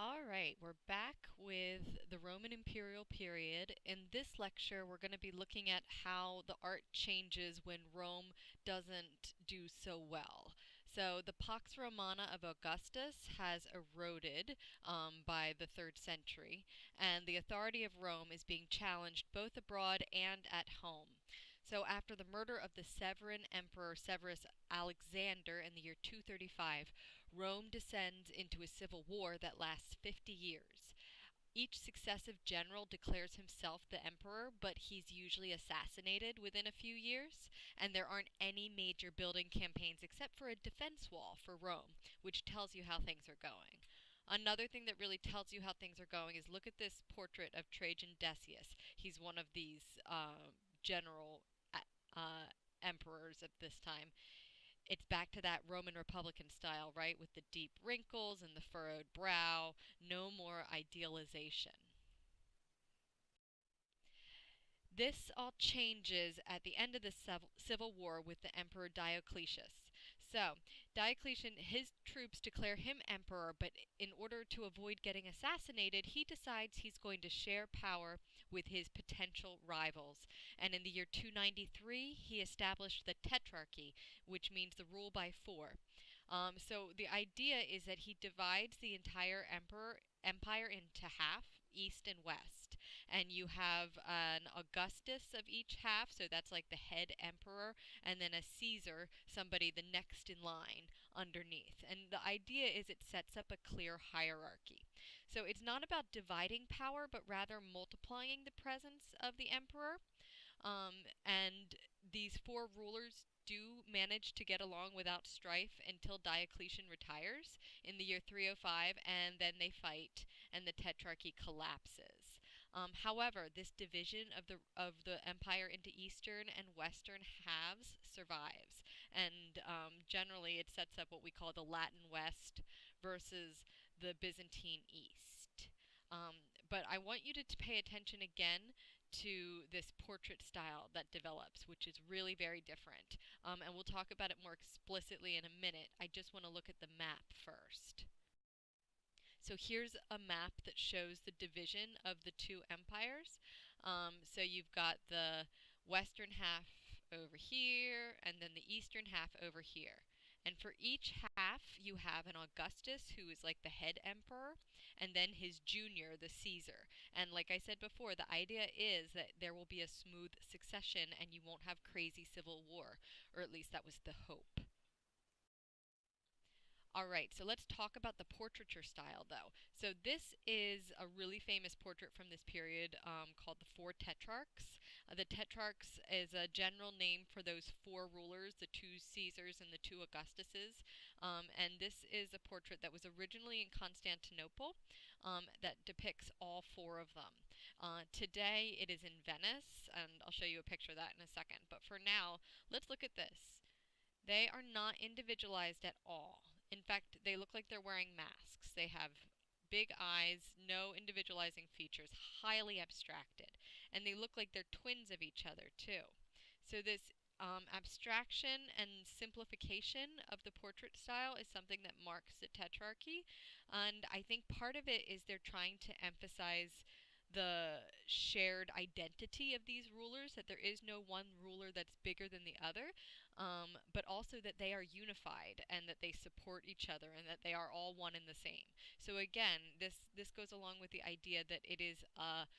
All right, we're back with the Roman Imperial period. In this lecture, we're going to be looking at how the art changes when Rome doesn't do so well. So, the Pax Romana of Augustus has eroded by the 3rd century, and the authority of Rome is being challenged both abroad and at home. So, after the murder of the Severan Emperor Severus Alexander in the year 235, Rome descends into a civil war that lasts 50 years. Each successive general declares himself the emperor, but he's usually assassinated within a few years, and there aren't any major building campaigns except for a defense wall for Rome, which tells you how things are going. Another thing that really tells you how things are going is look at this portrait of Trajan Decius. He's one of these general emperors of this time. It's back to that Roman Republican style, right? With the deep wrinkles and the furrowed brow. No more idealization. This all changes at the end of the civil war with the Emperor Diocletius. So, Diocletian, his troops declare him emperor, but in order to avoid getting assassinated, he decides he's going to share power with his potential rivals. And in the year 293, he established the Tetrarchy, which means the rule by four. So the idea is that he divides the entire empire into half, east and west, and you have an Augustus of each half, so that's like the head emperor, and then a Caesar, somebody the next in line underneath. And the idea is it sets up a clear hierarchy. So it's not about dividing power, but rather multiplying the presence of the emperor. And these four rulers do manage to get along without strife until Diocletian retires in the year 305, and then they fight, and the Tetrarchy collapses. However, this division of the empire into eastern and western halves survives, and generally it sets up what we call the Latin West versus the Byzantine East. But I want you to pay attention again to this portrait style that develops, which is really very different. And we'll talk about it more explicitly in a minute. I just want to look at the map first. So here's a map that shows the division of the two empires. So you've got the western half over here, and then the eastern half over here. And for each half, you have an Augustus, who is like the head emperor, and then his junior, the Caesar. And like I said before, the idea is that there will be a smooth succession and you won't have crazy civil war, or at least that was the hope. All right, so let's talk about the portraiture style, though. So this is a really famous portrait from this period called the Four Tetrarchs. The Tetrarchs is a general name for those four rulers, the two Caesars and the two Augustuses. And this is a portrait that was originally in Constantinople that depicts all four of them. Today it is in Venice, and I'll show you a picture of that in a second. But for now, let's look at this. They are not individualized at all. In fact, they look like they're wearing masks. They have big eyes, no individualizing features, highly abstracted. And they look like they're twins of each other, too. So this abstraction and simplification of the portrait style is something that marks the Tetrarchy. And I think part of it is they're trying to emphasize the shared identity of these rulers, that there is no one ruler that's bigger than the other, but also that they are unified and that they support each other and that they are all one and the same. So again, this goes along with the idea that it is a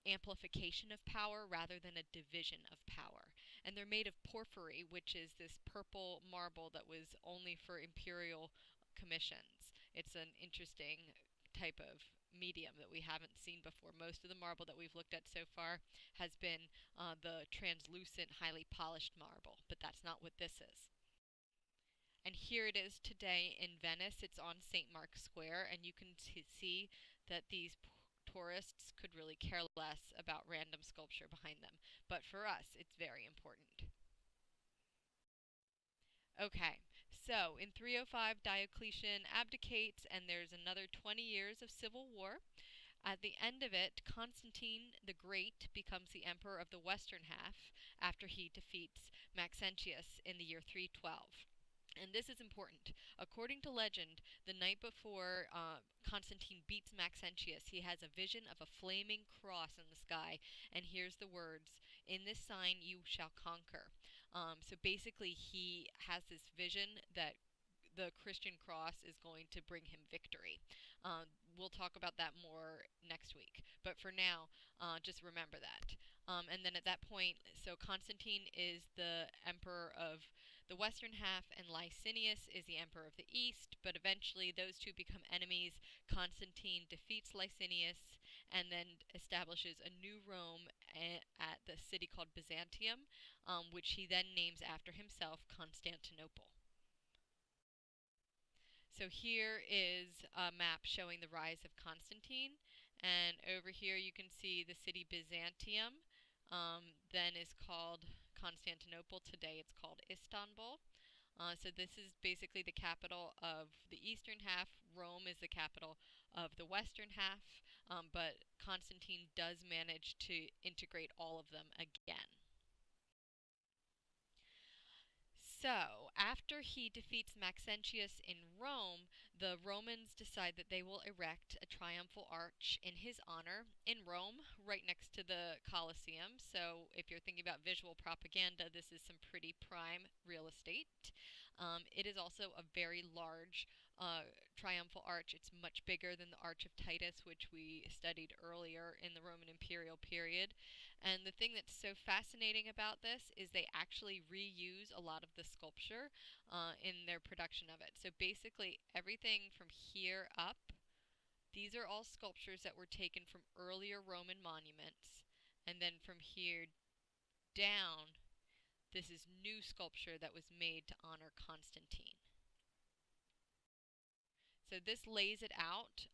amplification of power rather than a division of power. And they're made of porphyry, which is this purple marble that was only for imperial commissions. It's an interesting type of medium that we haven't seen before. Most of the marble that we've looked at so far has been the translucent, highly polished marble, but that's not what this is. And here it is today in Venice. It's on St. Mark's Square, and you can see that these tourists could really care less about random sculpture behind them. But for us, it's very important. Okay, so in 305, Diocletian abdicates, and there's another 20 years of civil war. At the end of it, Constantine the Great becomes the emperor of the western half after he defeats Maxentius in the year 312. And this is important. According to legend, the night before Constantine beats Maxentius, he has a vision of a flaming cross in the sky and hears the words, "In this sign you shall conquer." So basically, he has this vision that the Christian cross is going to bring him victory. We'll talk about that more next week. But for now, just remember that. And then at that point, so Constantine is the emperor of the western half, and Licinius is the emperor of the east. But eventually, those two become enemies. Constantine defeats Licinius and then establishes a new Rome at the city called Byzantium, which he then names after himself, Constantinople. So here is a map showing the rise of Constantine, and over here you can see the city Byzantium, then is called Constantinople. Today it's called Istanbul. So this is basically the capital of the eastern half. Rome is the capital of the western half, but Constantine does manage to integrate all of them again. So, after he defeats Maxentius in Rome, the Romans decide that they will erect a triumphal arch in his honor in Rome, right next to the Colosseum. So, if you're thinking about visual propaganda, this is some pretty prime real estate. It is also a very large triumphal arch. It's much bigger than the Arch of Titus, which we studied earlier in the Roman Imperial period. And the thing that's so fascinating about this is they actually reuse a lot of the sculpture in their production of it. So basically, everything from here up, these are all sculptures that were taken from earlier Roman monuments. And then from here down, this is new sculpture that was made to honor Constantine. So this lays it out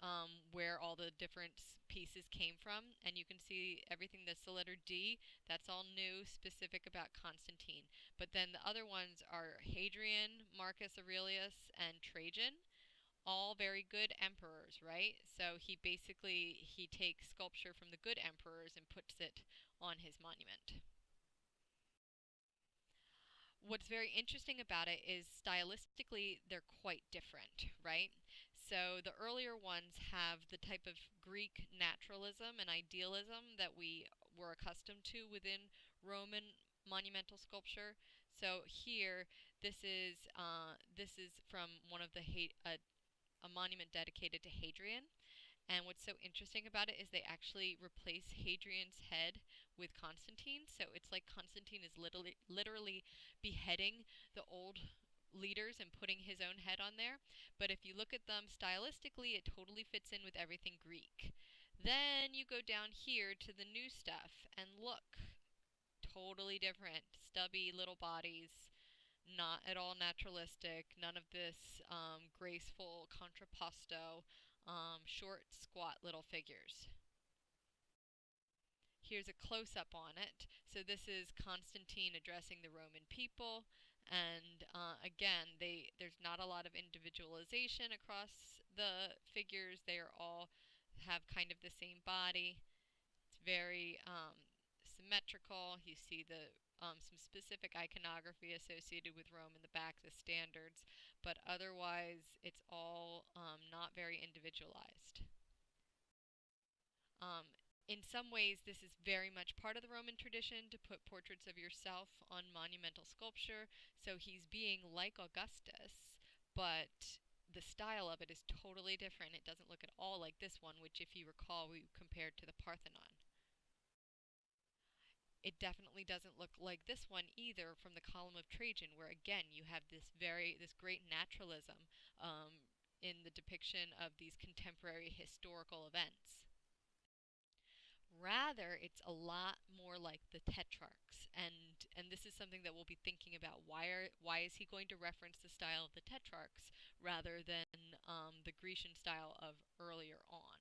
where all the different pieces came from, and you can see everything that's the letter D, that's all new, specific about Constantine. But then the other ones are Hadrian, Marcus Aurelius, and Trajan, all very good emperors, right? So he takes sculpture from the good emperors and puts it on his monument. What's very interesting about it is stylistically they're quite different, right? So the earlier ones have the type of Greek naturalism and idealism that we were accustomed to within Roman monumental sculpture. So here, this is from one of a monument dedicated to Hadrian, and what's so interesting about it is they actually replace Hadrian's head with Constantine. So it's like Constantine is literally beheading the old leaders and putting his own head on there. But if you look at them stylistically, it totally fits in with everything Greek. Then you go down here to the new stuff and look, totally different. Stubby little bodies, not at all naturalistic, none of this graceful contrapposto, short, squat little figures. Here's a close up on it. So this is Constantine addressing the Roman people, and again, there's not a lot of individualization across the figures. They are all have kind of the same body. It's very symmetrical. You see some specific iconography associated with Rome in the back, the standards, but otherwise it's all not very individualized. Um, in some ways, this is very much part of the Roman tradition to put portraits of yourself on monumental sculpture. So he's being like Augustus, but the style of it is totally different. It doesn't look at all like this one, which, if you recall, we compared to the Parthenon. It definitely doesn't look like this one either from the column of Trajan, where again you have this great naturalism in the depiction of these contemporary historical events. Rather, it's a lot more like the Tetrarchs, and this is something that we'll be thinking about. Why is he going to reference the style of the Tetrarchs rather than the Grecian style of earlier on?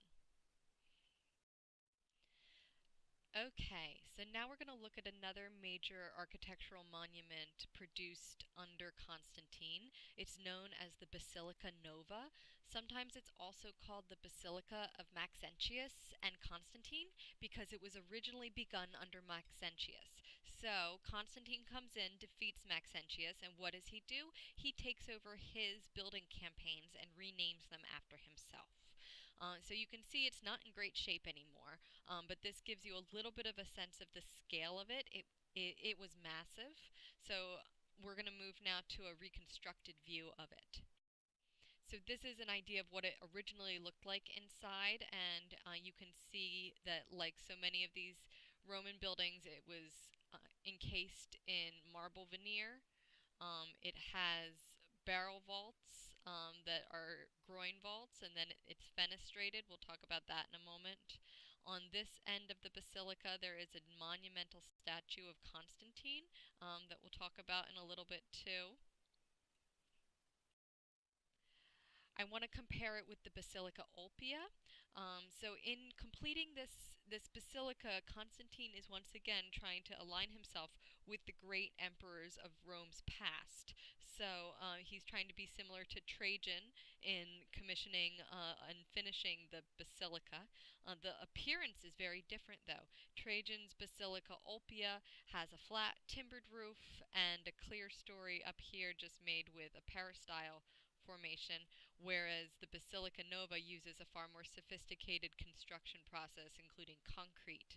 Okay, so now we're going to look at another major architectural monument produced under Constantine. It's known as the Basilica Nova. Sometimes it's also called the Basilica of Maxentius and Constantine because it was originally begun under Maxentius. So Constantine comes in, defeats Maxentius, and what does he do? He takes over his building campaigns and renames them after himself. So you can see it's not in great shape anymore, but this gives you a little bit of a sense of the scale of it. It was massive. So we're going to move now to a reconstructed view of it. So this is an idea of what it originally looked like inside, and you can see that, like so many of these Roman buildings, it was encased in marble veneer. It has barrel vaults that are groin vaults, and then it's fenestrated. We'll talk about that in a moment. On this end of the basilica, there is a monumental statue of Constantine that we'll talk about in a little bit too. I want to compare it with the Basilica Olpia. So in completing this basilica, Constantine is once again trying to align himself with the great emperors of Rome's past. So he's trying to be similar to Trajan in commissioning and finishing the basilica. The appearance is very different, though. Trajan's Basilica Olpia has a flat, timbered roof and a clear story up here, just made with a peristyle formation, whereas the Basilica Nova uses a far more sophisticated construction process, including concrete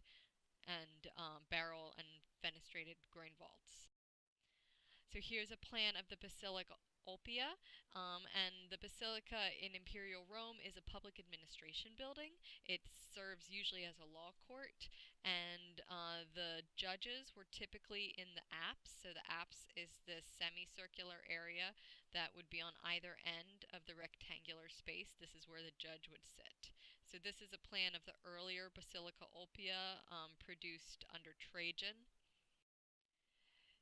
and barrel and fenestrated groin vaults. So here's a plan of the Basilica Olpia, and the Basilica in Imperial Rome is a public administration building. It serves usually as a law court, and the judges were typically in the apse. So the apse is this semicircular area that would be on either end of the rectangular space. This is where the judge would sit. So this is a plan of the earlier Basilica Olpia produced under Trajan.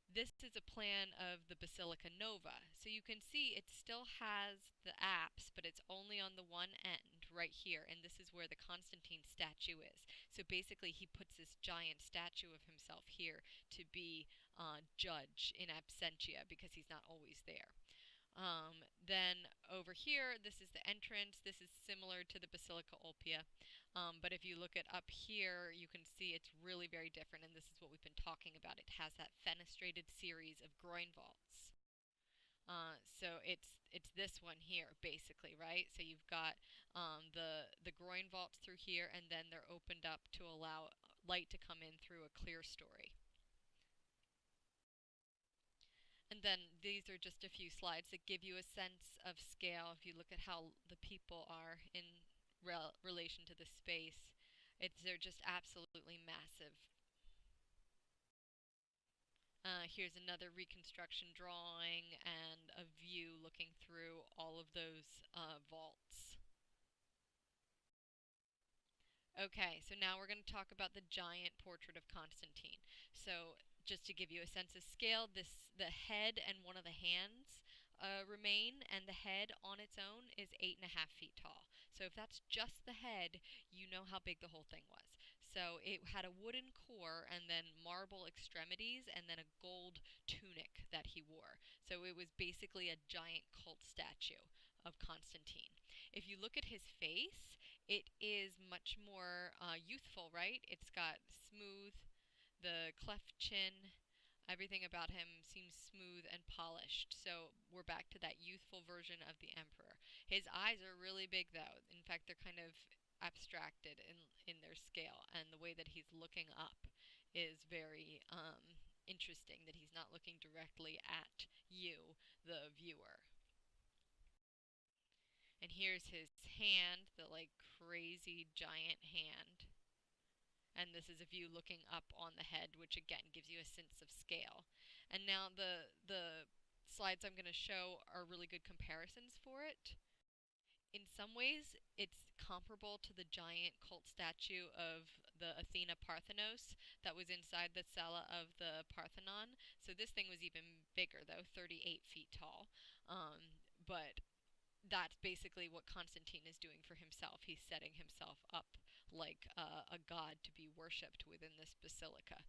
This is a plan of the Basilica Nova. So you can see it still has the apse, but it's only on the one end right here, and this is where the Constantine statue is. So basically he puts this giant statue of himself here to be judge in absentia because he's not always there. Then over here, this is the entrance. This is similar to the Basilica Olpia. But if you look at up here, you can see it's really very different, and this is what we've been talking about. It has that fenestrated series of groin vaults. So it's this one here, basically, right? So you've got the groin vaults through here, and then they're opened up to allow light to come in through a clear story. And then these are just a few slides that give you a sense of scale. If you look at how the people are in relation to the space, they're just absolutely massive. Here's another reconstruction drawing and a view looking through all of those vaults. Okay, so now we're going to talk about the giant portrait of Constantine. So just to give you a sense of scale, the head and one of the hands remain, and the head on its own is 8.5 feet tall. So if that's just the head, you know how big the whole thing was. So it had a wooden core and then marble extremities and then a gold tunic that he wore. So it was basically a giant cult statue of Constantine. If you look at his face, it is much more youthful, right? It's got smooth, the cleft chin, everything about him seems smooth and polished. So we're back to that youthful version of the emperor. His eyes are really big, though. In fact, they're kind of abstracted in their scale, and the way that he's looking up is very interesting, that he's not looking directly at you, the viewer. And here's his hand, the like crazy giant hand. And this is a view looking up on the head, which again gives you a sense of scale. And now the slides I'm going to show are really good comparisons for it. In some ways, it's comparable to the giant cult statue of the Athena Parthenos that was inside the cella of the Parthenon. So this thing was even bigger, though, 38 feet tall. But that's basically what Constantine is doing for himself. He's setting himself up like a god to be worshipped within this basilica.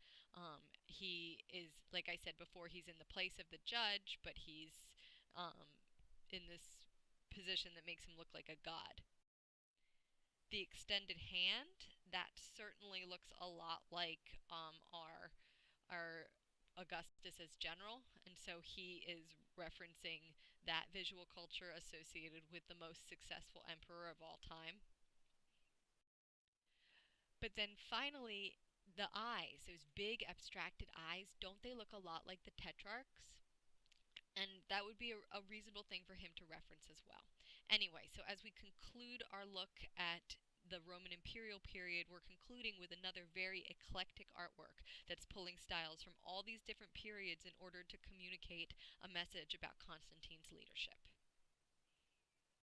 He is, like I said before, he's in the place of the judge, but he's in this position that makes him look like a god. The extended hand, that certainly looks a lot like our Augustus as general, and so he is referencing that visual culture associated with the most successful emperor of all time. But then finally, the eyes, those big abstracted eyes, don't they look a lot like the tetrarchs? And that would be a reasonable thing for him to reference as well. Anyway, so as we conclude our look at the Roman imperial period, we're concluding with another very eclectic artwork that's pulling styles from all these different periods in order to communicate a message about Constantine's leadership.